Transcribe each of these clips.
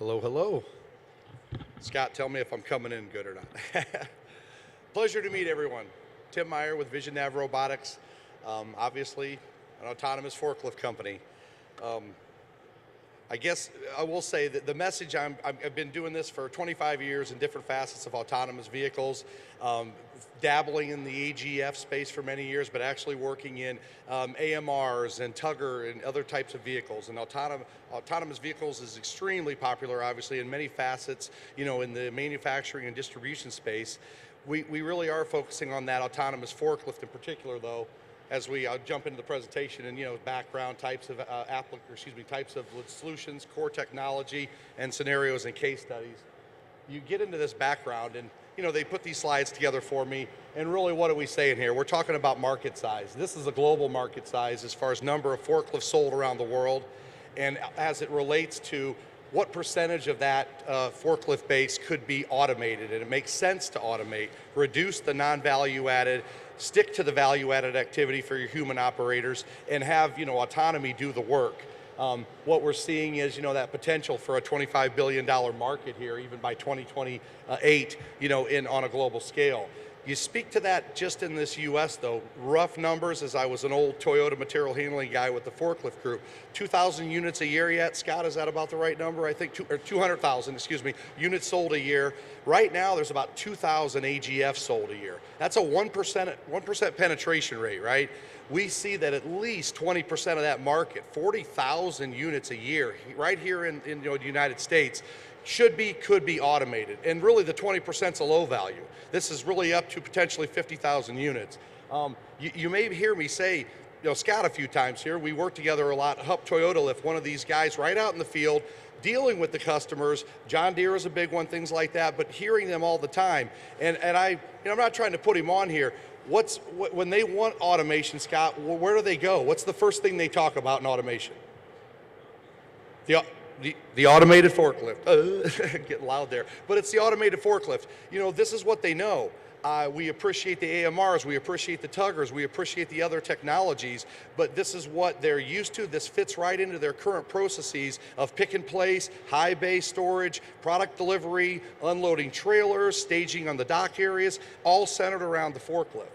Hello, hello. Scott, tell me if I'm coming in good or not. Pleasure to meet everyone. Tim Meyer with VisionNav Robotics, obviously an autonomous forklift company. I guess I will say that the message, I've been doing this for 25 years in different facets of autonomous vehicles, dabbling in the AGF space for many years, but actually working in AMRs and tugger and other types of vehicles. And autonomous vehicles is extremely popular, obviously, in many facets, in the manufacturing and distribution space. We really are focusing on that autonomous forklift in particular, though, as we jump into the presentation and background, types of types of solutions, core technology, and scenarios and case studies. You get into this background, and they put these slides together for me. And really, what are we saying here? We're talking about market size. This is a global market size as far as number of forklifts sold around the world, and as it relates to what percentage of that forklift base could be automated, and it makes sense to automate, reduce the non-value added, stick to the value-added activity for your human operators, and have autonomy do the work. What we're seeing is that potential for a $25 billion market here, even by 2028, on a global scale. You speak to that just in this U.S. though. Rough numbers, as I was an old Toyota material handling guy with the forklift group, 2,000 units a year yet. Scott, is that about the right number? I think 200,000, units sold a year. Right now, there's about 2,000 AGF sold a year. That's a 1% penetration rate, right? We see that at least 20% of that market, 40,000 units a year, right here in the United States, could be automated. And really the 20% is a low value. This is really up to potentially 50,000 units. You may hear me say, Scott a few times here, we work together a lot, Hup Toyota Lift, one of these guys right out in the field, dealing with the customers. John Deere is a big one, things like that, but hearing them all the time. And I'm not trying to put him on here. When they want automation, Scott, where do they go? What's the first thing they talk about in automation? The automated forklift. Getting loud there. But it's the automated forklift. This is what they know. We appreciate the AMRs, we appreciate the tuggers, we appreciate the other technologies, but this is what they're used to. This fits right into their current processes of pick and place, high bay storage, product delivery, unloading trailers, staging on the dock areas, all centered around the forklift.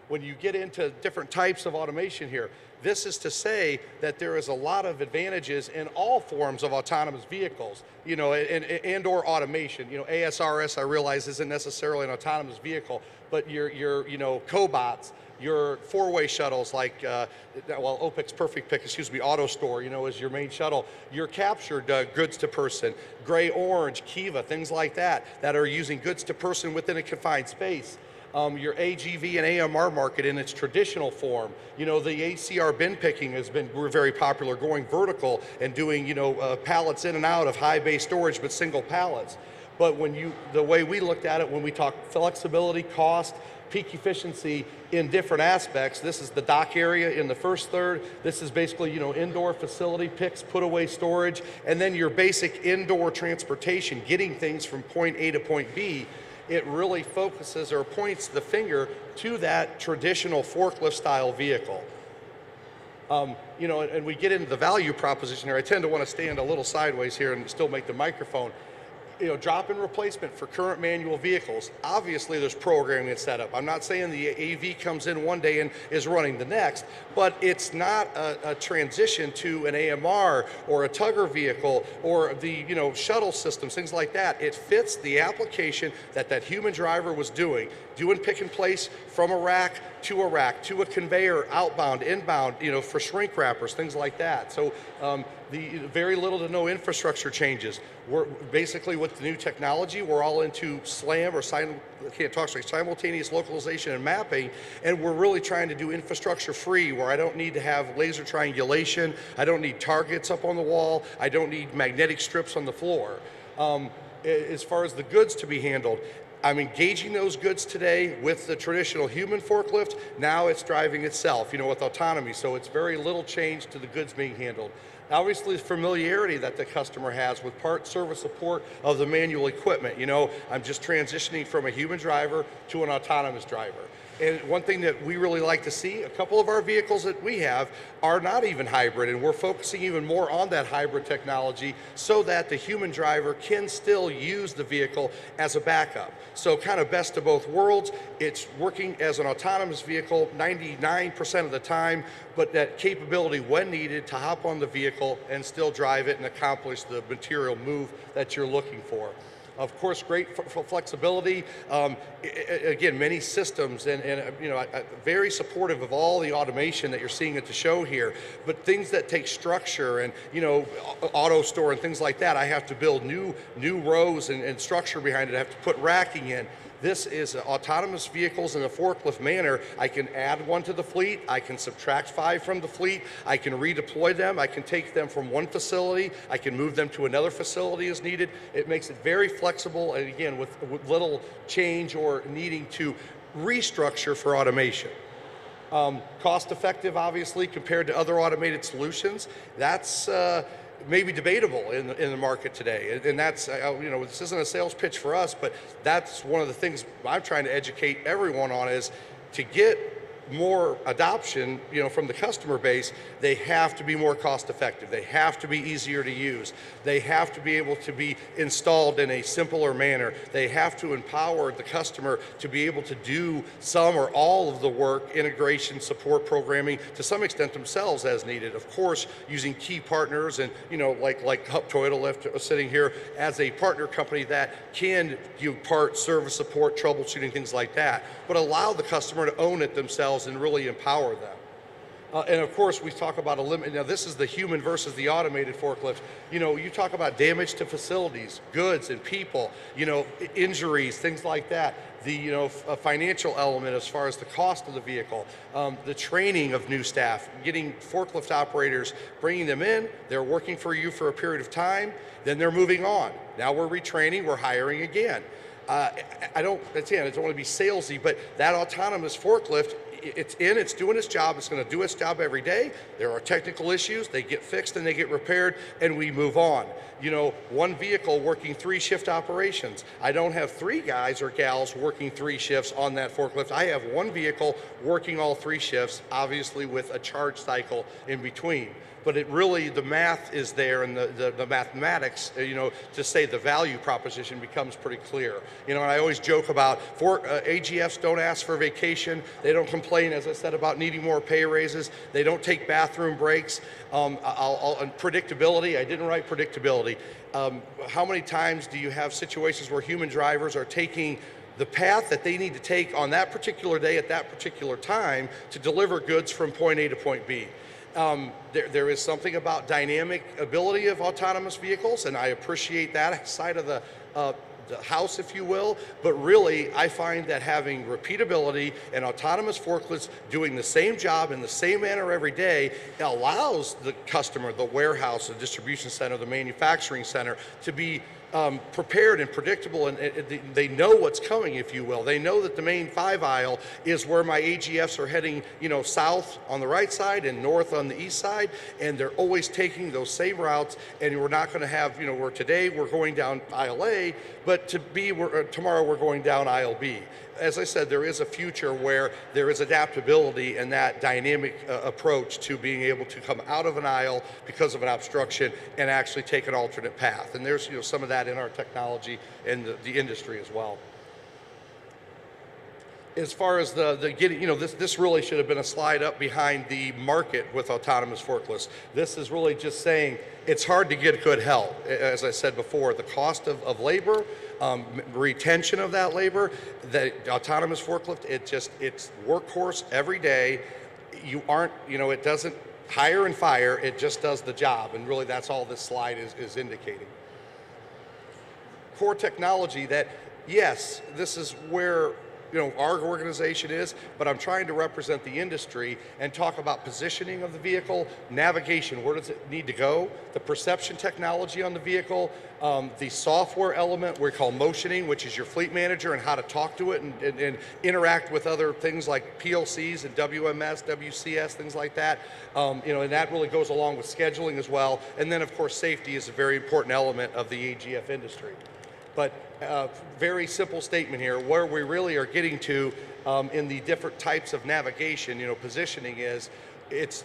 When you get into different types of automation here, this is to say that there is a lot of advantages in all forms of autonomous vehicles, and or automation. ASRS, I realize, isn't necessarily an autonomous vehicle, but your cobots, your four-way shuttles like, OPIC's Perfect Pick, AutoStore, is your main shuttle. Your captured goods to person, gray, orange, Kiva, things like that are using goods to person within a confined space. Your AGV and AMR market in its traditional form. The ACR bin picking has been very popular, going vertical and doing, pallets in and out of high bay storage, but single pallets. But the way we looked at it, when we talk flexibility, cost, peak efficiency in different aspects, this is the dock area in the first third. This is basically, indoor facility picks, put away storage, and then your basic indoor transportation, getting things from point A to point B. It really focuses or points the finger to that traditional forklift style vehicle. And we get into the value proposition here. I tend to want to stand a little sideways here and still make the microphone. Drop-in replacement for current manual vehicles. Obviously, there's programming and setup. I'm not saying the AV comes in one day and is running the next, but it's not a transition to an AMR or a tugger vehicle or the shuttle systems, things like that. It fits the application that human driver was doing pick and place from a rack to a conveyor, outbound, inbound, for shrink wrappers, things like that. So the very little to no infrastructure changes. We're basically, with the new technology, we're all into simultaneous localization and mapping, and we're really trying to do infrastructure free, where I don't need to have laser triangulation, I don't need targets up on the wall, I don't need magnetic strips on the floor. As far as the goods to be handled, I'm engaging those goods today with the traditional human forklift. Now it's driving itself, with autonomy. So it's very little change to the goods being handled. Obviously, the familiarity that the customer has with part service support of the manual equipment. I'm just transitioning from a human driver to an autonomous driver. And one thing that we really like to see, a couple of our vehicles that we have are not even hybrid, and we're focusing even more on that hybrid technology so that the human driver can still use the vehicle as a backup. So kind of best of both worlds. It's working as an autonomous vehicle 99% of the time, but that capability when needed to hop on the vehicle and still drive it and accomplish the material move that you're looking for. Of course, great flexibility. Again, many systems, and you know, very supportive of all the automation that you're seeing at the show here. But things that take structure and auto store and things like that, I have to build new rows and structure behind it. I have to put racking in. This is autonomous vehicles in a forklift manner. I can add one to the fleet, I can subtract 5 from the fleet, I can redeploy them, I can take them from one facility, I can move them to another facility as needed. It makes it very flexible, and again, with little change or needing to restructure for automation. Cost effective, obviously, compared to other automated solutions. That's maybe debatable in the market today, and that's this isn't a sales pitch for us, but that's one of the things I'm trying to educate everyone on, is to get more adoption from the customer base. They have to be more cost effective, they have to be easier to use, they have to be able to be installed in a simpler manner, they have to empower the customer to be able to do some or all of the work, integration, support, programming, to some extent themselves as needed. Of course, using key partners, and like Hub Toyota Lift sitting here as a partner company that can do parts, service support, troubleshooting, things like that, but allow the customer to own it themselves and really empower them. And of course, we talk about now this is the human versus the automated forklift. You talk about damage to facilities, goods and people, injuries, things like that. The financial element as far as the cost of the vehicle, the training of new staff, getting forklift operators, bringing them in, they're working for you for a period of time, then they're moving on. Now we're retraining, we're hiring again. I don't want to be salesy, but that autonomous forklift, it's doing its job, it's going to do its job every day. There are technical issues, they get fixed and they get repaired, and we move on. One vehicle working 3 shift operations. I don't have 3 guys or gals working 3 shifts on that forklift. I have one vehicle working all 3 shifts, obviously with a charge cycle in between. But the math is there, and the mathematics, to say the value proposition becomes pretty clear. And I always joke about AGFs don't ask for vacation, they don't complain, as I said, about needing more pay raises, they don't take bathroom breaks. Predictability, I didn't write predictability. How many times do you have situations where human drivers are taking the path that they need to take on that particular day at that particular time to deliver goods from point A to point B? There is something about dynamic ability of autonomous vehicles, and I appreciate that side of the house, if you will, but really I find that having repeatability and autonomous forklifts doing the same job in the same manner every day allows the customer, the warehouse, the distribution center, the manufacturing center, to be prepared and predictable, and they know what's coming, if you will. They know that the main 5 aisle is where my AGFs are heading, south on the right side and north on the east side, and they're always taking those same routes, and we're not going to have, where today we're going down aisle A, but tomorrow we're going down aisle B. As I said, there is a future where there is adaptability and that dynamic approach to being able to come out of an aisle because of an obstruction and actually take an alternate path. And there's some of that in our technology and the industry as well. As far as the getting, this really should have been a slide up behind the market with autonomous forklifts. This is really just saying it's hard to get good help. As I said before, the cost of labor, retention of that labor, the autonomous forklift, it's workhorse every day. It doesn't hire and fire, it just does the job. And really that's all this slide is indicating. Core technology that, yes, this is where our organization is, but I'm trying to represent the industry and talk about positioning of the vehicle, navigation, where does it need to go, the perception technology on the vehicle, the software element we call motioning, which is your fleet manager and how to talk to it and interact with other things like PLCs and WMS, WCS, things like that. And that really goes along with scheduling as well. And then of course safety is a very important element of the AGF industry. But very simple statement here, where we really are getting to in the different types of navigation, positioning is, it's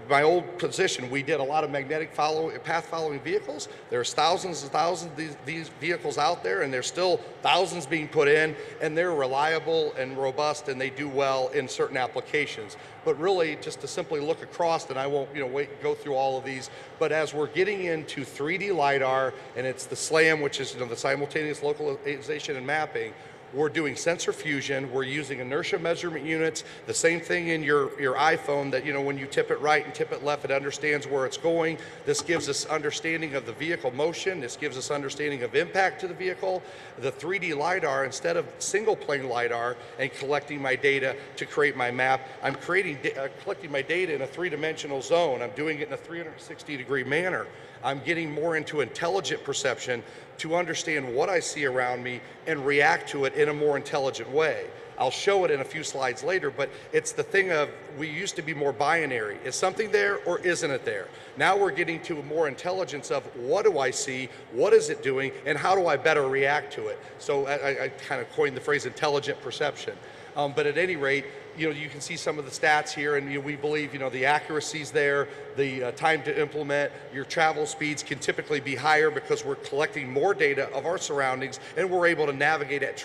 my old position, we did a lot of magnetic path following vehicles. There's thousands and thousands of these vehicles out there, and there's still thousands being put in, and they're reliable and robust, and they do well in certain applications. But really, just to simply look across, and I won't go through all of these, but as we're getting into 3D LiDAR, and it's the SLAM, which is the simultaneous localization and mapping, we're doing sensor fusion, we're using inertia measurement units, the same thing in your iPhone that, when you tip it right and tip it left, it understands where it's going. This gives us understanding of the vehicle motion, this gives us understanding of impact to the vehicle. The 3D LiDAR, instead of single plane LiDAR and collecting my data to create my map, I'm collecting my data in a three-dimensional zone. I'm doing it in a 360-degree manner. I'm getting more into intelligent perception to understand what I see around me and react to it in a more intelligent way. I'll show it in a few slides later, but it's the thing of, we used to be more binary. Is something there or isn't it there? Now we're getting to more intelligence of, what do I see, what is it doing, and how do I better react to it? So I kind of coined the phrase intelligent perception. But at any rate, you can see some of the stats here, and we believe the accuracy's there, the time to implement, your travel speeds can typically be higher because we're collecting more data of our surroundings, and we're able to navigate at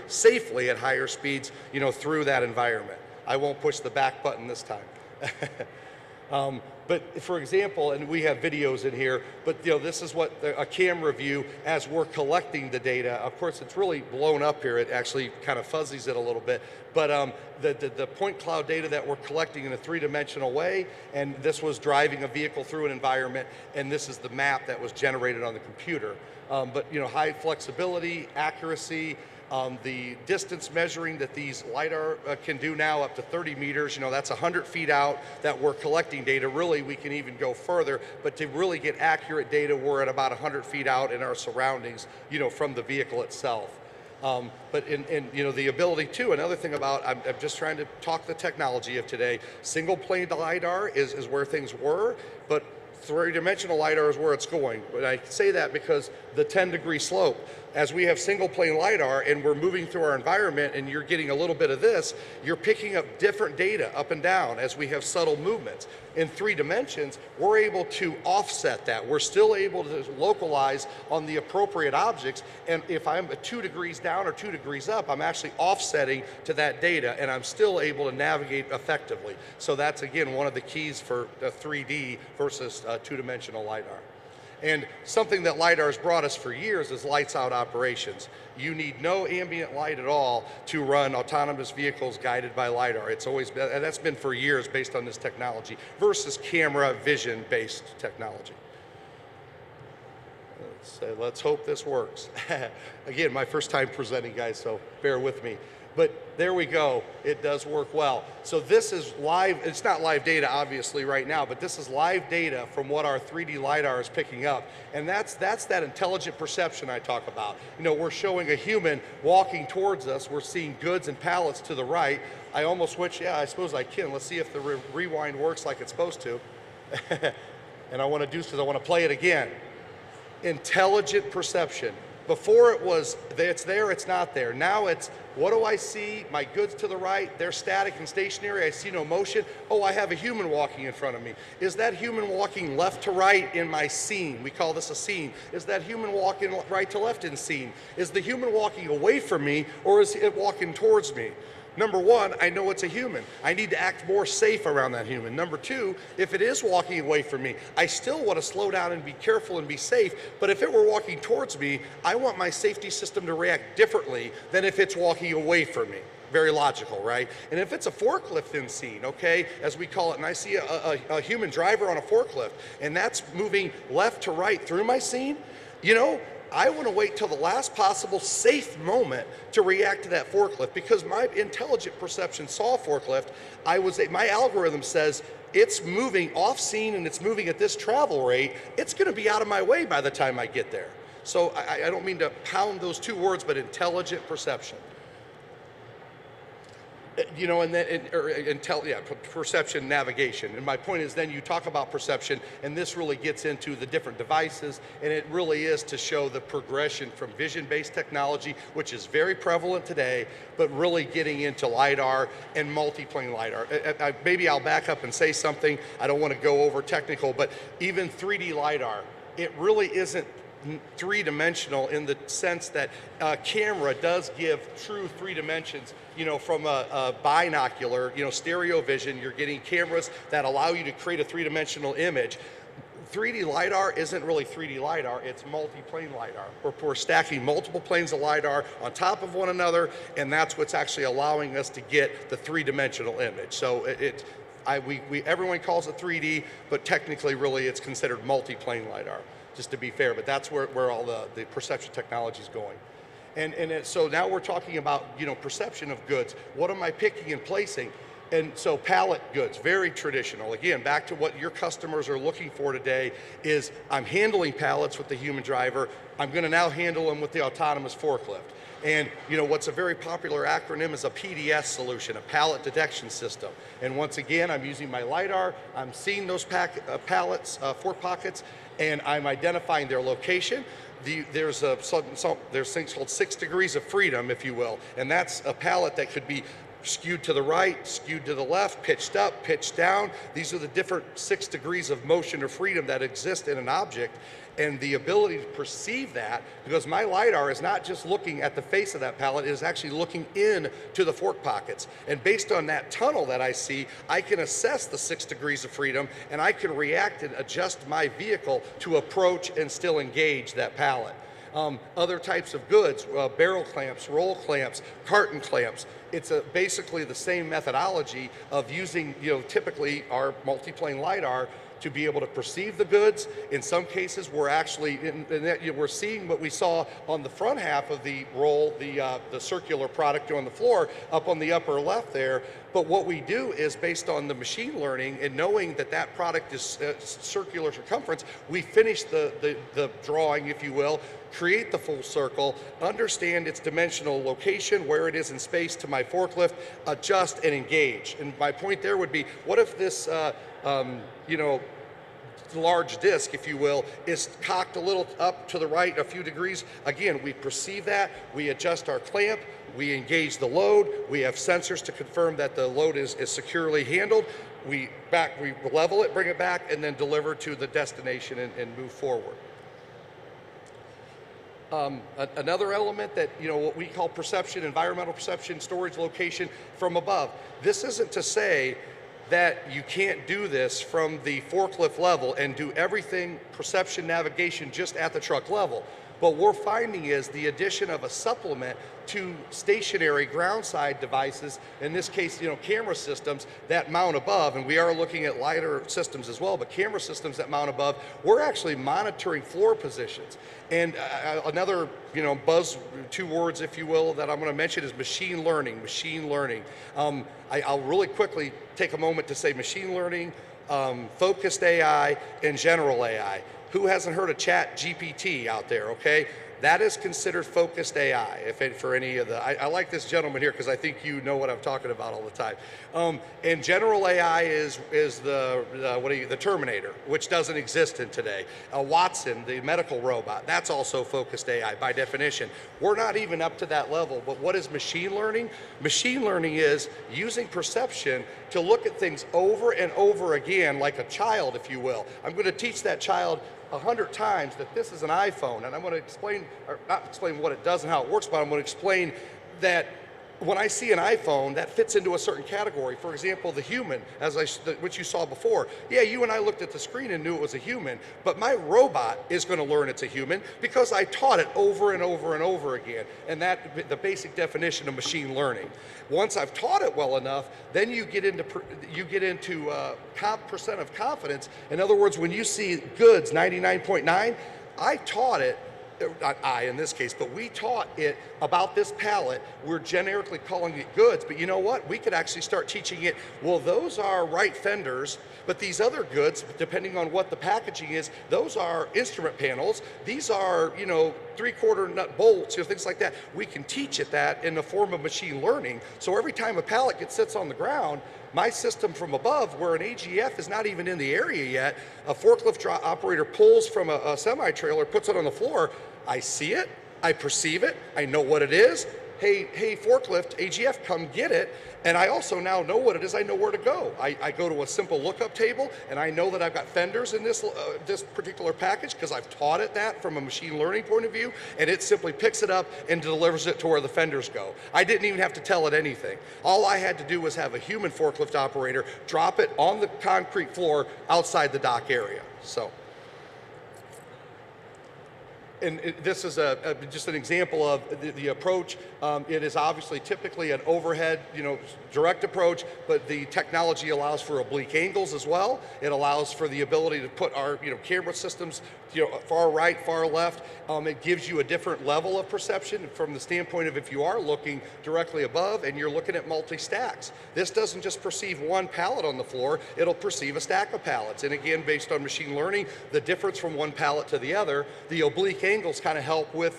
safely at higher speeds, through that environment. I won't push the back button this time. But for example, and we have videos in here, but this is what a camera view as we're collecting the data. Of course, it's really blown up here. It actually kind of fuzzies it a little bit. But the point cloud data that we're collecting in a three-dimensional way, and this was driving a vehicle through an environment, and this is the map that was generated on the computer. But high flexibility, accuracy, the distance measuring that these LiDAR can do now, up to 30 meters, that's 100 feet out that we're collecting data. Really, we can even go further, but to really get accurate data, we're at about 100 feet out in our surroundings, from the vehicle itself. But the ability to, another thing about, I'm just trying to talk the technology of today, single plane LiDAR is where things were, but three-dimensional LiDAR is where it's going. But I say that because the 10-degree slope, as we have single plane LiDAR and we're moving through our environment and you're getting a little bit of this, you're picking up different data up and down as we have subtle movements. In 3 dimensions, we're able to offset that. We're still able to localize on the appropriate objects, and if I'm 2 degrees down or 2 degrees up, I'm actually offsetting to that data, and I'm still able to navigate effectively. So that's, again, one of the keys for 3D versus 2-dimensional LiDAR. And something that LiDAR has brought us for years is lights out operations. You need no ambient light at all to run autonomous vehicles guided by LiDAR. It's always been, and that's been for years based on this technology versus camera vision based technology. Let's hope this works. Again, my first time presenting, guys, so bear with me. But there we go, it does work well. So this is live, it's not live data obviously right now, but this is live data from what our 3D LiDAR is picking up. And that's that intelligent perception I talk about. We're showing a human walking towards us, we're seeing goods and pallets to the right. I almost switched, yeah, I suppose I can. Let's see if the rewind works like it's supposed to. And I want to do so, I want to play it again. Intelligent perception. Before it was, it's there, it's not there. Now it's, what do I see? My goods to the right, they're static and stationary, I see no motion. Oh, I have a human walking in front of me. Is that human walking left to right in my scene? We call this a scene. Is that human walking right to left in scene? Is the human walking away from me, or is it walking towards me? Number one, I know it's a human. I need to act more safe around that human. Number two, if it is walking away from me, I still want to slow down and be careful and be safe, but if it were walking towards me, I want my safety system to react differently than if it's walking away from me. Very logical, right? And if it's a forklift in scene, okay, as we call it, and I see a human driver on a forklift, and that's moving left to right through my scene, I want to wait till the last possible safe moment to react to that forklift, because my intelligent perception saw a forklift. My algorithm says it's moving off scene and it's moving at this travel rate. It's going to be out of my way by the time I get there. So I don't mean to pound those 2 words, but intelligent perception. You know, and then perception, navigation. And my point is, then you talk about perception, and this really gets into the different devices, and it really is to show the progression from vision-based technology, which is very prevalent today, but really getting into LiDAR and multiplane LiDAR. Maybe I'll back up and say something. I don't want to go over technical, but even 3D LiDAR, it really isn't three-dimensional in the sense that a camera does give true 3 dimensions. You know, from a binocular, you know, stereo vision, you're getting cameras that allow you to create a 3-dimensional image. 3D LiDAR isn't really 3D LiDAR, it's multi-plane LiDAR. We're stacking multiple planes of LiDAR on top of one another, and that's what's actually allowing us to get the 3-dimensional image. So everyone calls it 3D, but technically really it's considered multi-plane LiDAR, just to be fair, but that's where all the perception technology is going. So now we're talking about, you know, perception of goods. What am I picking and placing? And so pallet goods, very traditional. Again, back to what your customers are looking for today is I'm handling pallets with the human driver. I'm going to now handle them with the autonomous forklift. And you know, what's a very popular acronym is a PDS solution, a pallet detection system. And once again, I'm using my LiDAR, I'm seeing those pallets, fork pockets, and I'm identifying their location. There's things called 6 degrees of freedom, if you will, and that's a pallet that could be skewed to the right, skewed to the left, pitched up, pitched down. These are the different 6 degrees of motion or freedom that exist in an object, and the ability to perceive that, because my LiDAR is not just looking at the face of that pallet, it is actually looking in to the fork pockets. And based on that tunnel that I see, I can assess the 6 degrees of freedom, and I can react and adjust my vehicle to approach and still engage that pallet. Other types of goods, barrel clamps, roll clamps, carton clamps. It's basically the same methodology of using, you know, typically our multiplane LiDAR to be able to perceive the goods. In some cases, we're actually, we're seeing what we saw on the front half of the roll, the circular product on the floor, up on the upper left there. But what we do is, based on the machine learning and knowing that that product is circular circumference, we finish the drawing, if you will, create the full circle, understand its dimensional location, where it is in space to my forklift, adjust and engage. And my point there would be, what if this, you know, large disc, if you will, is cocked a little up to the right a few degrees? Again, we perceive that, we adjust our clamp, we engage the load, we have sensors to confirm that the load is securely handled, we level it, bring it back, and then deliver to the destination and move forward. Another element that, you know, what we call perception, environmental perception, storage location from above. This isn't to say that you can't do this from the forklift level and do everything perception navigation just at the truck level. But what we're finding is the addition of a supplement to stationary ground side devices, in this case, you know, camera systems that mount above, and we are looking at LiDAR systems as well, but camera systems that mount above, we're actually monitoring floor positions. And another, you know, buzz, 2 words, if you will, that I'm going to mention is machine learning. Machine learning. I'll really quickly take a moment to say machine learning, focused AI, and general AI. Who hasn't heard of Chat GPT out there, okay? That is considered focused AI, for any of the, I like this gentleman here because I think you know what I'm talking about all the time. And general AI is the Terminator, which doesn't exist in today. Watson, the medical robot, that's also focused AI by definition. We're not even up to that level, but what is machine learning? Machine learning is using perception to look at things over and over again, like a child, if you will. I'm going to teach that child 100 times that this is an iPhone, and I'm going to explain, or not explain what it does and how it works, but I'm going to explain that when I see an iPhone, that fits into a certain category. For example, the human, which you saw before. Yeah, you and I looked at the screen and knew it was a human, but my robot is going to learn it's a human because I taught it over and over and over again. And that's the basic definition of machine learning. Once I've taught it well enough, then you get into percent of confidence. In other words, when you see goods 99.9, I taught it, not I in this case, but we taught it about this pallet, we're generically calling it goods, but you know what? We could actually start teaching it, well, those are right fenders, but these other goods, depending on what the packaging is, those are instrument panels, these are, 3/4 nut bolts, things like that. We can teach it that in the form of machine learning, so every time a pallet sits on the ground, my system from above, where an AGF is not even in the area yet, a forklift operator pulls from a semi-trailer, puts it on the floor, I see it, I perceive it, I know what it is. Hey, forklift, AGF, come get it. And I also now know what it is, I know where to go. I go to a simple lookup table, and I know that I've got fenders in this particular package because I've taught it that from a machine learning point of view, and it simply picks it up and delivers it to where the fenders go. I didn't even have to tell it anything. All I had to do was have a human forklift operator drop it on the concrete floor outside the dock area. So. And this is just an example of the approach. It is obviously typically an overhead, direct approach, but the technology allows for oblique angles as well. It allows for the ability to put our, camera systems, far right, far left. It gives you a different level of perception from the standpoint of if you are looking directly above and you're looking at multi-stacks. This doesn't just perceive one pallet on the floor, it'll perceive a stack of pallets. And again, based on machine learning, the difference from one pallet to the other, the oblique angles kind of help with,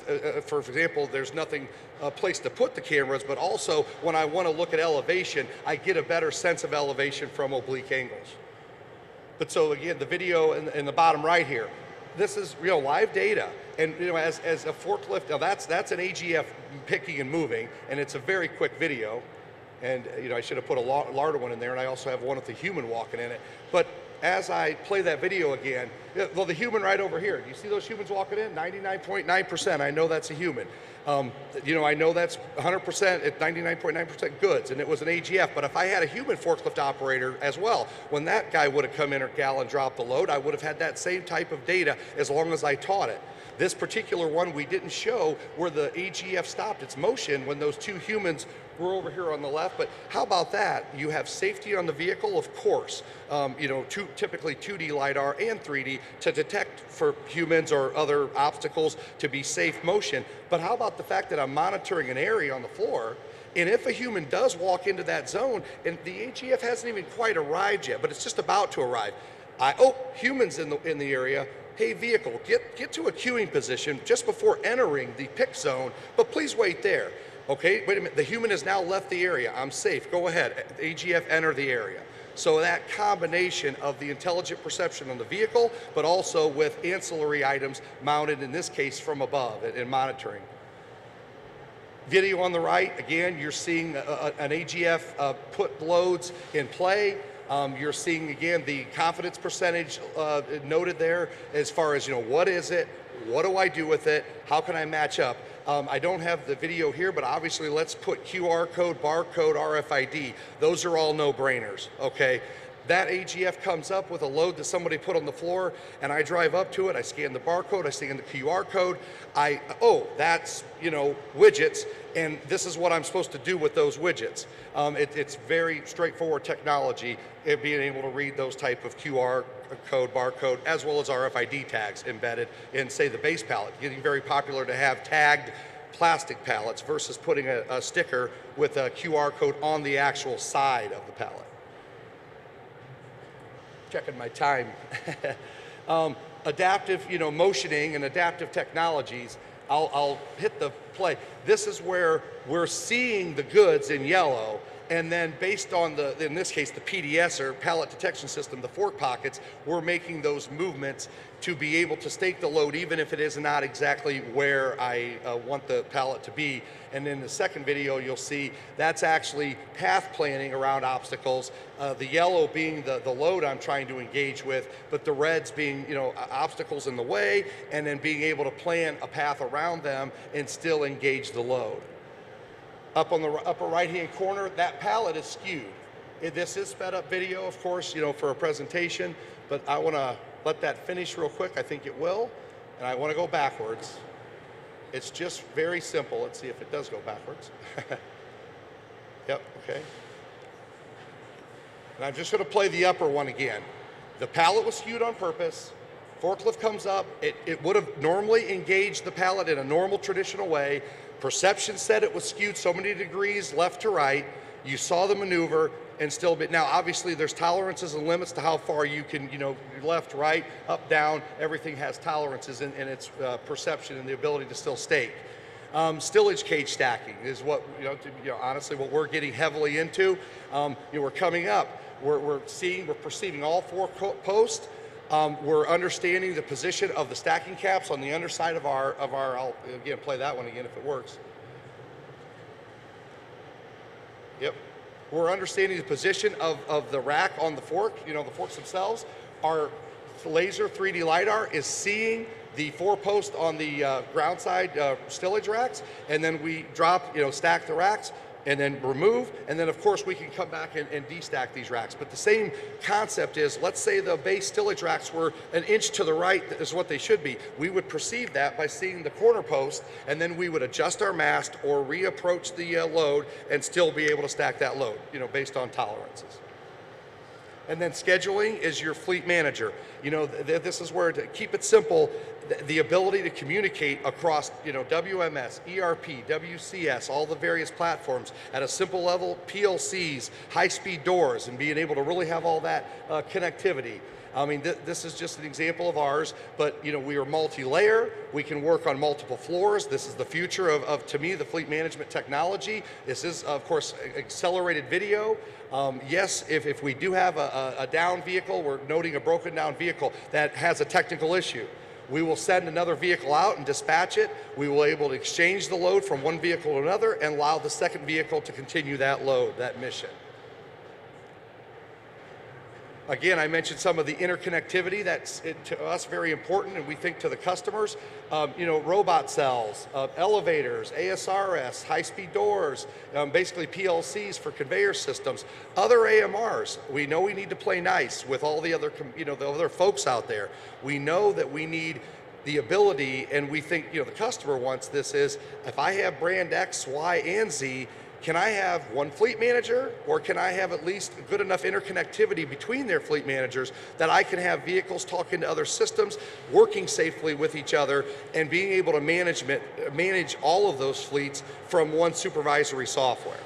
for example, there's nothing place to put the cameras, but also when I want to look at elevation, I get a better sense of elevation from oblique angles. But so again, the video in the bottom right here, this is real live data. And as a forklift, now that's an AGF picking and moving, and it's a very quick video. And I should have put a larger one in there, and I also have one with the human walking in it. But as I play that video again, well, the human right over here, do you see those humans walking in? 99.9%, I know that's a human. I know that's 100%, at 99.9% goods, and it was an AGF, but if I had a human forklift operator as well, when that guy would have come in or gal and dropped the load, I would have had that same type of data as long as I taught it. This particular one, we didn't show where the AGF stopped its motion when those two humans were over here on the left, but how about that? You have safety on the vehicle, of course, typically 2D LiDAR and 3D to detect for humans or other obstacles to be safe motion, but how about the fact that I'm monitoring an area on the floor, and if a human does walk into that zone, and the AGF hasn't even quite arrived yet, but it's just about to arrive, humans in the area, hey vehicle, get to a queuing position just before entering the pick zone, but please wait there. Okay, wait a minute, the human has now left the area, I'm safe, go ahead, AGF enter the area. So that combination of the intelligent perception on the vehicle, but also with ancillary items mounted, in this case, from above and monitoring. Video on the right, again, you're seeing an AGF put loads in play. You're seeing, again, the confidence percentage noted there as far as, what is it? What do I do with it? How can I match up? I don't have the video here, but obviously let's put QR code, barcode, RFID. Those are all no-brainers, okay? That AGF comes up with a load that somebody put on the floor, and I drive up to it, I scan the barcode, I scan the QR code, that's, widgets, and this is what I'm supposed to do with those widgets. It's very straightforward technology, being able to read those type of QR code, barcode, as well as RFID tags embedded in, say, the base pallet. Getting very popular to have tagged plastic pallets versus putting a sticker with a QR code on the actual side of the pallet. Checking my time. Adaptive, motioning and adaptive technologies. I'll hit the play. This is where we're seeing the goods in yellow, and then based on in this case, the PDS or pallet detection system, the fork pockets, we're making those movements to be able to stake the load, even if it is not exactly where I want the pallet to be. And in the second video, you'll see that's actually path planning around obstacles. The yellow being the load I'm trying to engage with, but the reds being, obstacles in the way, and then being able to plan a path around them and still engage the load. Up on the upper right-hand corner, that pallet is skewed. This is sped up video, of course, for a presentation, but I want to let that finish real quick. I think it will, and I want to go backwards. It's just very simple. Let's see if it does go backwards. Yep, okay. And I'm just going to play the upper one again. The pallet was skewed on purpose. Forklift comes up. It would have normally engaged the pallet in a normal, traditional way, perception said it was skewed so many degrees left to right, you saw the maneuver, and still, but now obviously there's tolerances and limits to how far you can, left, right, up, down, everything has tolerances in its perception and the ability to still stake. Stillage cage stacking is what, honestly, what we're getting heavily into. We're coming up, we're perceiving all four posts. We're understanding the position of the stacking caps on the underside of our, I'll again play that one again if it works. Yep. We're understanding the position of the rack on the fork, the forks themselves. Our laser 3D LiDAR is seeing the four posts on the ground side stillage racks, and then we drop, stack the racks, and then remove, and then of course we can come back and destack these racks. But the same concept is, let's say the base stillage racks were an inch to the right is what they should be. We would perceive that by seeing the corner post, and then we would adjust our mast or reapproach the load and still be able to stack that load, based on tolerances. And then scheduling is your fleet manager. This is where, to keep it simple, the ability to communicate across, WMS, ERP, WCS, all the various platforms at a simple level, PLCs, high-speed doors, and being able to really have all that connectivity. I mean, this is just an example of ours, but we are multi-layer. We can work on multiple floors. This is the future of to me, the fleet management technology. This is, of course, accelerated video. Yes, if we do have a down vehicle, we're noting a broken down vehicle that has a technical issue. We will send another vehicle out and dispatch it. We will be able to exchange the load from one vehicle to another and allow the second vehicle to continue that load, that mission. Again, I mentioned some of the interconnectivity that's to us very important, and we think to the customers. Robot cells, elevators, ASRS, high-speed doors, basically PLCs for conveyor systems, other AMRs. We know we need to play nice with all the other, the other folks out there. We know that we need the ability, and we think, the customer wants this is, if I have brand X, Y, and Z, can I have one fleet manager, or can I have at least good enough interconnectivity between their fleet managers that I can have vehicles talking to other systems, working safely with each other, and being able to manage all of those fleets from one supervisory software.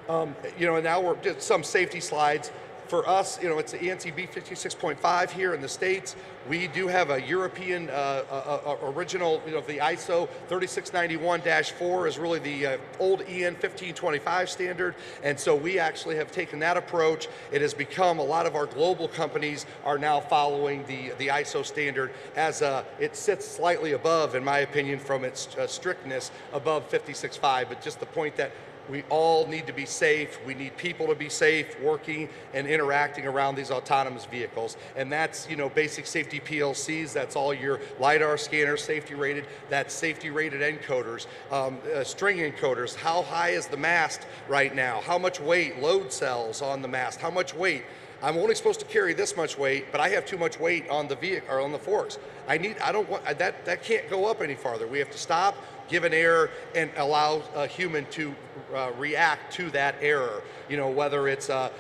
And now we're just some safety slides. For us, it's the ENC B56.5 here in the States. We do have a European original, the ISO 3691-4 is really the old EN 1525 standard, and so we actually have taken that approach. It has become, a lot of our global companies are now following the ISO standard as it sits slightly above, in my opinion, from its strictness above 56.5, but just the point that we all need to be safe. We need people to be safe, working and interacting around these autonomous vehicles. And that's, basic safety PLCs, that's all your LiDAR scanners, safety rated, that's safety rated encoders, string encoders. How high is the mast right now? How much weight, load cells on the mast, how much weight? I'm only supposed to carry this much weight, but I have too much weight on the vehicle or on the forks. That can't go up any farther. We have to stop, give an error, and allow a human to react to that error. Whether it's a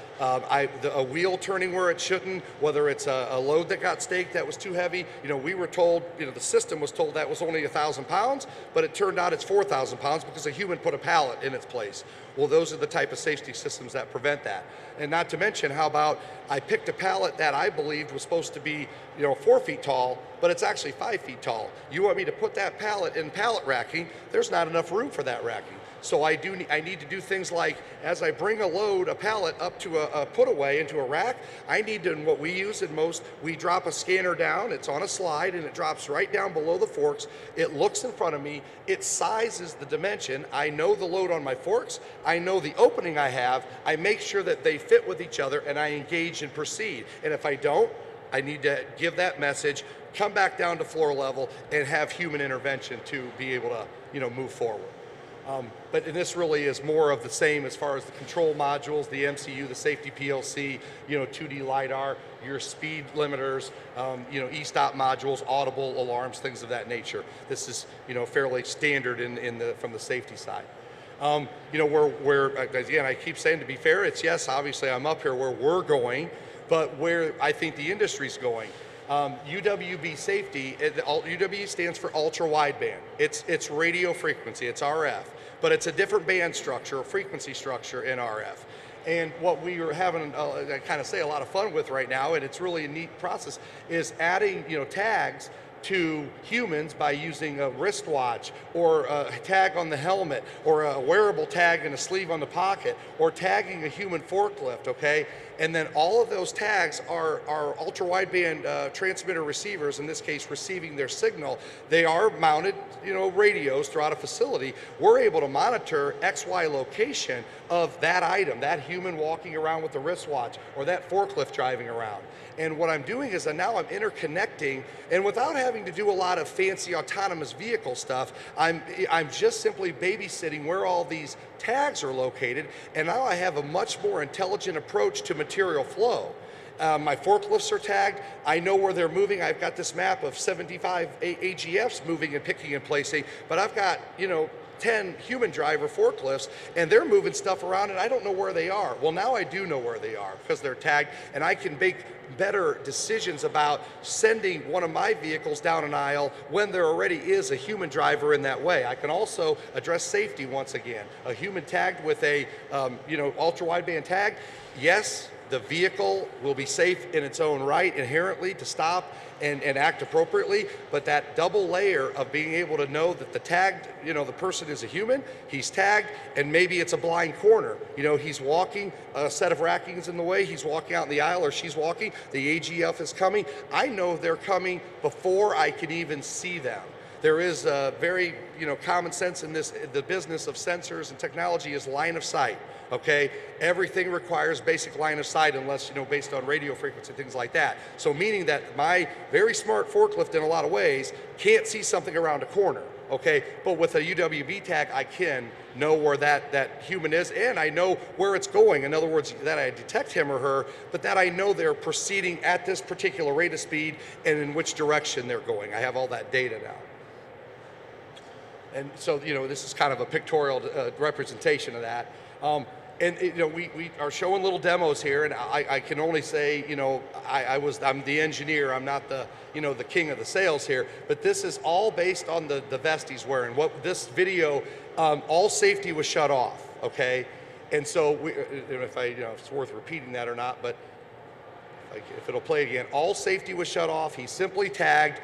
wheel turning where it shouldn't, whether it's a load that got staked that was too heavy. We were told, the system was told that was only 1,000 pounds, but it turned out it's 4,000 pounds because a human put a pallet in its place. Well, those are the type of safety systems that prevent that. And not to mention, how about I picked a pallet that I believed was supposed to be 4 feet tall, but it's actually 5 feet tall. You want me to put that pallet in pallet racking, there's not enough room for that racking. So I need to do things like, as I bring a pallet up to a put away into a rack, I need to, and what we use in most, we drop a scanner down, it's on a slide, and it drops right down below the forks. It looks in front of me, it sizes the dimension. I know the load on my forks, I know the opening I have, I make sure that they fit with each other, and I engage and proceed. And if I don't, I need to give that message, come back down to floor level, and have human intervention to be able to move forward. But this really is more of the same as far as the control modules, the MCU, the safety PLC, 2D LiDAR, your speed limiters, e-stop modules, audible alarms, things of that nature. This is, fairly standard from the safety side. Again, I keep saying, to be fair, it's yes, obviously I'm up here where we're going, but where I think the industry's going. UWB safety, UWB stands for ultra wideband. It's radio frequency, it's RF, but it's a different band structure, or frequency structure in RF. And what we are having, I kind of say, a lot of fun with right now, and it's really a neat process, is adding tags to humans by using a wristwatch or a tag on the helmet or a wearable tag and a sleeve on the pocket or tagging a human forklift, okay? And then all of those tags are ultra wideband transmitter receivers, in this case receiving their signal. They are mounted, radios throughout a facility. We're able to monitor XY location of that item, that human walking around with the wristwatch or that forklift driving around. And what I'm doing is now I'm interconnecting, and without having to do a lot of fancy autonomous vehicle stuff, I'm just simply babysitting where all these tags are located, and now I have a much more intelligent approach to material flow. My forklifts are tagged. I know where they're moving. I've got this map of 75 AGFs moving and picking and placing, but I've got 10 human driver forklifts, and they're moving stuff around and I don't know where they are. Well, now I do know where they are because they're tagged, and I can make better decisions about sending one of my vehicles down an aisle when there already is a human driver in that way. I can also address safety once again. A human tagged with a ultra wideband tag, yes, the vehicle will be safe in its own right inherently to stop and act appropriately, but that double layer of being able to know that the tagged, the person is a human, he's tagged, and maybe it's a blind corner. He's walking, a set of rackings in the way, he's walking out in the aisle, or she's walking, the AGF is coming. I know they're coming before I can even see them. There is a very, common sense in this, the business of sensors and technology is line of sight, okay? Everything requires basic line of sight unless, based on radio frequency, things like that. So meaning that my very smart forklift in a lot of ways can't see something around a corner, okay? But with a UWB tag, I can know where that human is, and I know where it's going. In other words, that I detect him or her, but that I know they're proceeding at this particular rate of speed and in which direction they're going. I have all that data now. And so, this is kind of a pictorial representation of that. We are showing little demos here, and I can only say, I'm the engineer. I'm not the, the king of the sales here. But this is all based on the vest he's wearing. What this video, all safety was shut off. Okay, and so if it's worth repeating that or not, but if it'll play again, all safety was shut off. He simply tagged.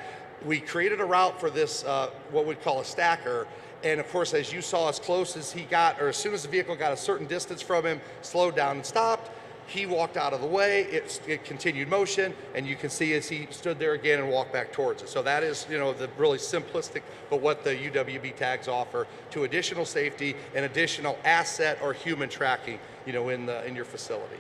We created a route for this, what we'd call a stacker, and of course, as you saw, as close as he got, or as soon as the vehicle got a certain distance from him, slowed down and stopped, he walked out of the way, it continued motion, and you can see as he stood there again and walked back towards it. So that is, the really simplistic, but what the UWB tags offer to additional safety and additional asset or human tracking, in your facility.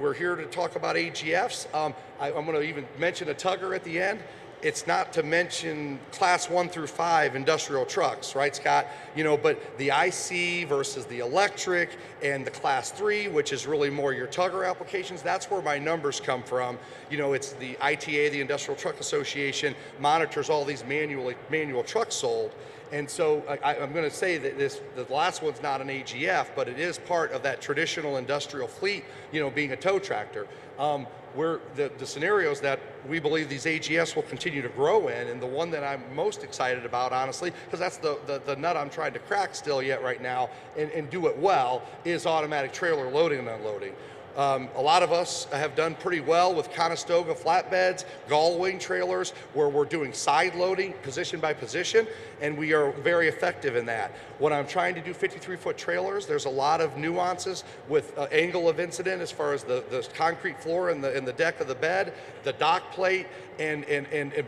We're here to talk about AGFs. I'm going to even mention a tugger at the end. It's not to mention class 1 through 5 industrial trucks, right, Scott? But the IC versus the electric and the class 3, which is really more your tugger applications, that's where my numbers come from. It's the ITA, the Industrial Truck Association, monitors all these manual trucks sold. And so I'm going to say that the last one's not an AGF, but it is part of that traditional industrial fleet, being a tow tractor. The scenarios that we believe these AGFs will continue to grow in, and the one that I'm most excited about, honestly, because that's the nut I'm trying to crack still yet right now and do it well, is automatic trailer loading and unloading. A lot of us have done pretty well with Conestoga flatbeds, gull wing trailers, where we're doing side loading position by position, and we are very effective in that. When I'm trying to do 53-foot trailers, there's a lot of nuances with angle of incident as far as the concrete floor and the deck of the bed, the dock plate, and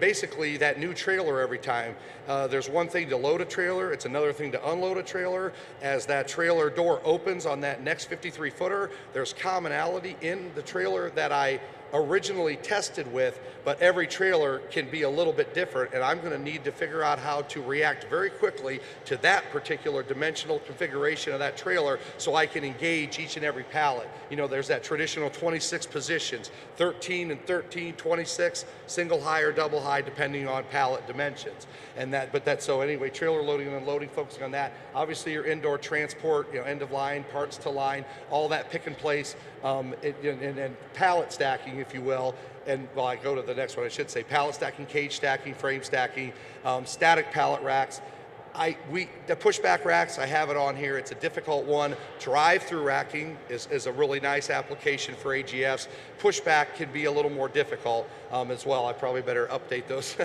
basically that new trailer every time. There's one thing to load a trailer, it's another thing to unload a trailer. As that trailer door opens on that next 53-footer, there's commonality in the trailer that I originally tested with, but every trailer can be a little bit different, and I'm going to need to figure out how to react very quickly to that particular dimensional configuration of that trailer so I can engage each and every pallet. There's that traditional 26 positions, 13 and 13, 26, single high or double high depending on pallet dimensions. So anyway, trailer loading and unloading, focusing on that. Obviously your indoor transport, end of line, parts to line, all that pick and place, and pallet stacking, if you will, and well, I go to the next one, I should say pallet stacking, cage stacking, frame stacking, static pallet racks. The pushback racks, I have it on here. It's a difficult one. Drive-through racking is a really nice application for AGFs. Pushback can be a little more difficult as well. I probably better update those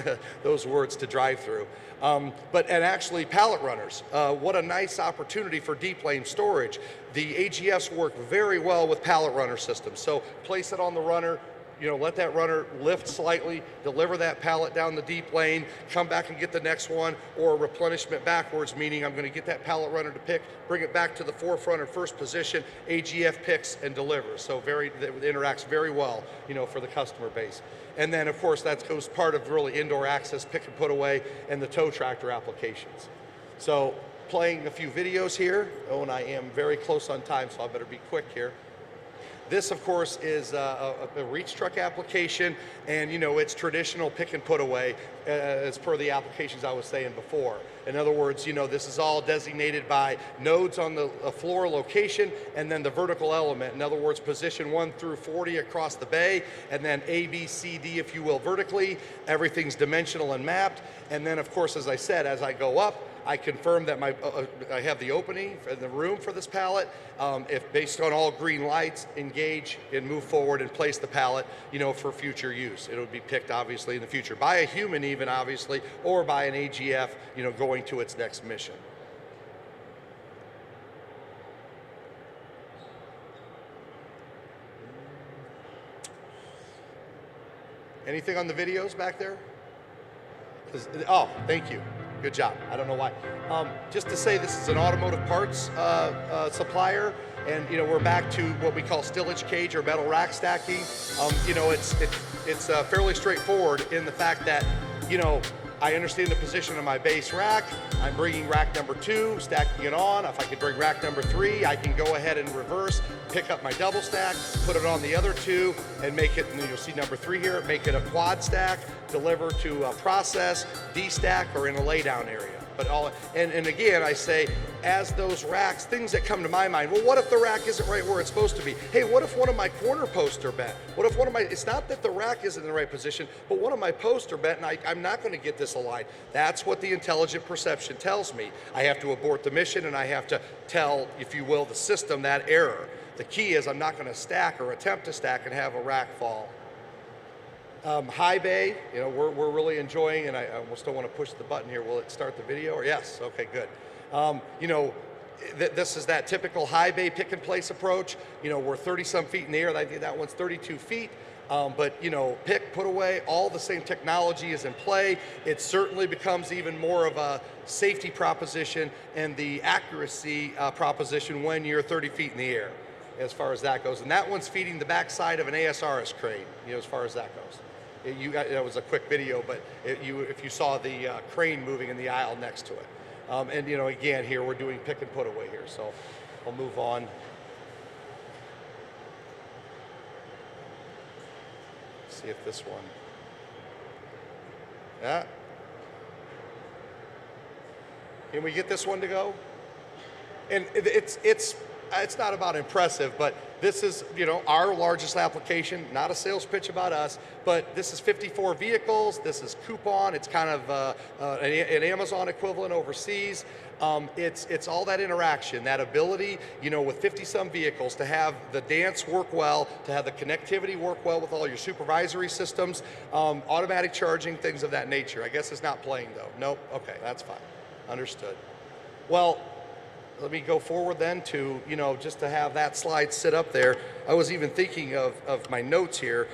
those words to drive-through. And actually pallet runners. What a nice opportunity for deep lane storage. The AGFs work very well with pallet runner systems. So place it on the runner, let that runner lift slightly, deliver that pallet down the deep lane, come back and get the next one, or replenishment backwards, meaning I'm going to get that pallet runner to pick, bring it back to the forefront or first position, AGF picks and delivers. So it interacts very well, for the customer base. And then of course that goes part of really indoor access, pick and put away, and the tow tractor applications. So playing a few videos here, and I am very close on time, so I better be quick here. This, of course, is a reach truck application, and it's traditional pick and put away as per the applications I was saying before. In other words, this is all designated by nodes on the floor location and then the vertical element. In other words, position 1 through 40 across the bay, and then A, B, C, D, if you will, vertically. Everything's dimensional and mapped. And then, of course, as I said, as I go up, I confirm that I have the opening in the room for this pallet. If based on all green lights, engage and move forward and place the pallet, for future use. It would be picked obviously in the future by a human even obviously, or by an AGF, going to its next mission. Anything on the videos back there? Oh, thank you. Good job. I don't know why. Just to say, this is an automotive parts supplier, and we're back to what we call stillage cage or metal rack stacking. It's fairly straightforward in the fact that I understand the position of my base rack. I'm bringing rack number 2, stacking it on. If I could bring rack number 3, I can go ahead and reverse, pick up my double stack, put it on the other 2, and make it, and you'll see number 3 here, make it a quad stack, deliver to a process, D-stack, or in a laydown area. But and again, I say, as those racks, things that come to my mind, well, what if the rack isn't right where it's supposed to be? Hey, what if one of my corner posts are bent? What if it's not that the rack isn't in the right position, but one of my posts are bent and I'm not going to get this aligned. That's what the intelligent perception tells me. I have to abort the mission and I have to tell, if you will, the system that error. The key is I'm not going to stack or attempt to stack and have a rack fall. High bay, we're really enjoying, and I almost don't want to push the button here. Will it start the video? Or yes, okay, good. This is that typical high bay pick and place approach. We're 30-some feet in the air. I think that one's 32 feet. But pick, put away, all the same technology is in play. It certainly becomes even more of a safety proposition and the accuracy proposition when you're 30 feet in the air, as far as that goes. And that one's feeding the backside of an ASRS crane, as far as that goes. That was a quick video, but if you saw the crane moving in the aisle next to it. And again, here we're doing pick and put away here, so I'll move on. See if this one, yeah. Can we get this one to go? And it's not about impressive, but this is, our largest application, not a sales pitch about us, but this is 54 vehicles, this is Coupon, it's kind of an Amazon equivalent overseas. It's all that interaction, that ability, with 50-some vehicles to have the dance work well, to have the connectivity work well with all your supervisory systems, automatic charging, things of that nature. I guess it's not playing though. Nope, okay, that's fine, understood. Well, let me go forward then to, just to have that slide sit up there. I was even thinking of my notes here,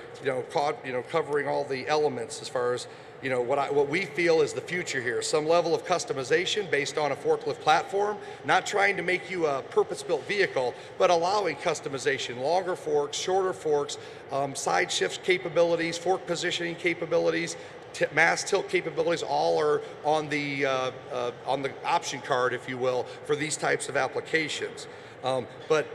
covering all the elements as far as, what we feel is the future here. Some level of customization based on a forklift platform, not trying to make you a purpose-built vehicle, but allowing customization, longer forks, shorter forks, side shifts capabilities, fork positioning capabilities, mass tilt capabilities, all are on the option card, if you will, for these types of applications. But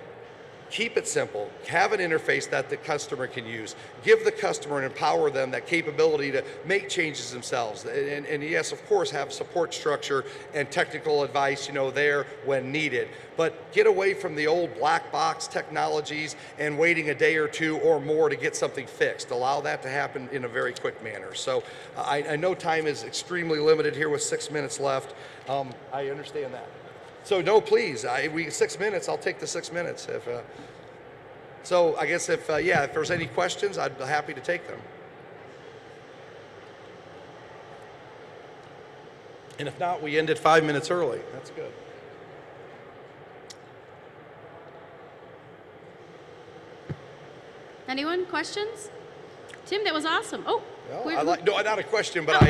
Keep it simple. Have an interface that the customer can use. Give the customer and empower them that capability to make changes themselves. And yes, of course, have support structure and technical advice, there when needed. But get away from the old black box technologies and waiting a day or two or more to get something fixed. Allow that to happen in a very quick manner. So I know time is extremely limited here with 6 minutes left. I understand that. So no, please, 6 minutes, I'll take the 6 minutes. So I guess if there's any questions, I'd be happy to take them. And if not, we ended 5 minutes early. That's good. Anyone, questions? Tim, that was awesome. Oh. Well, not a question, but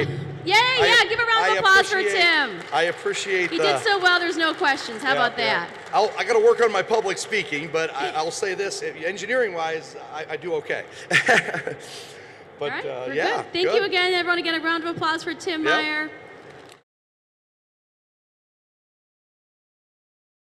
Yay, give a round of applause for Tim. I appreciate He did so well, there's no questions. How about that? I got to work on my public speaking, but I'll say this, engineering-wise, I do okay. But all right, we're good. Thank you again, everyone. Again, a round of applause for Tim Meyer.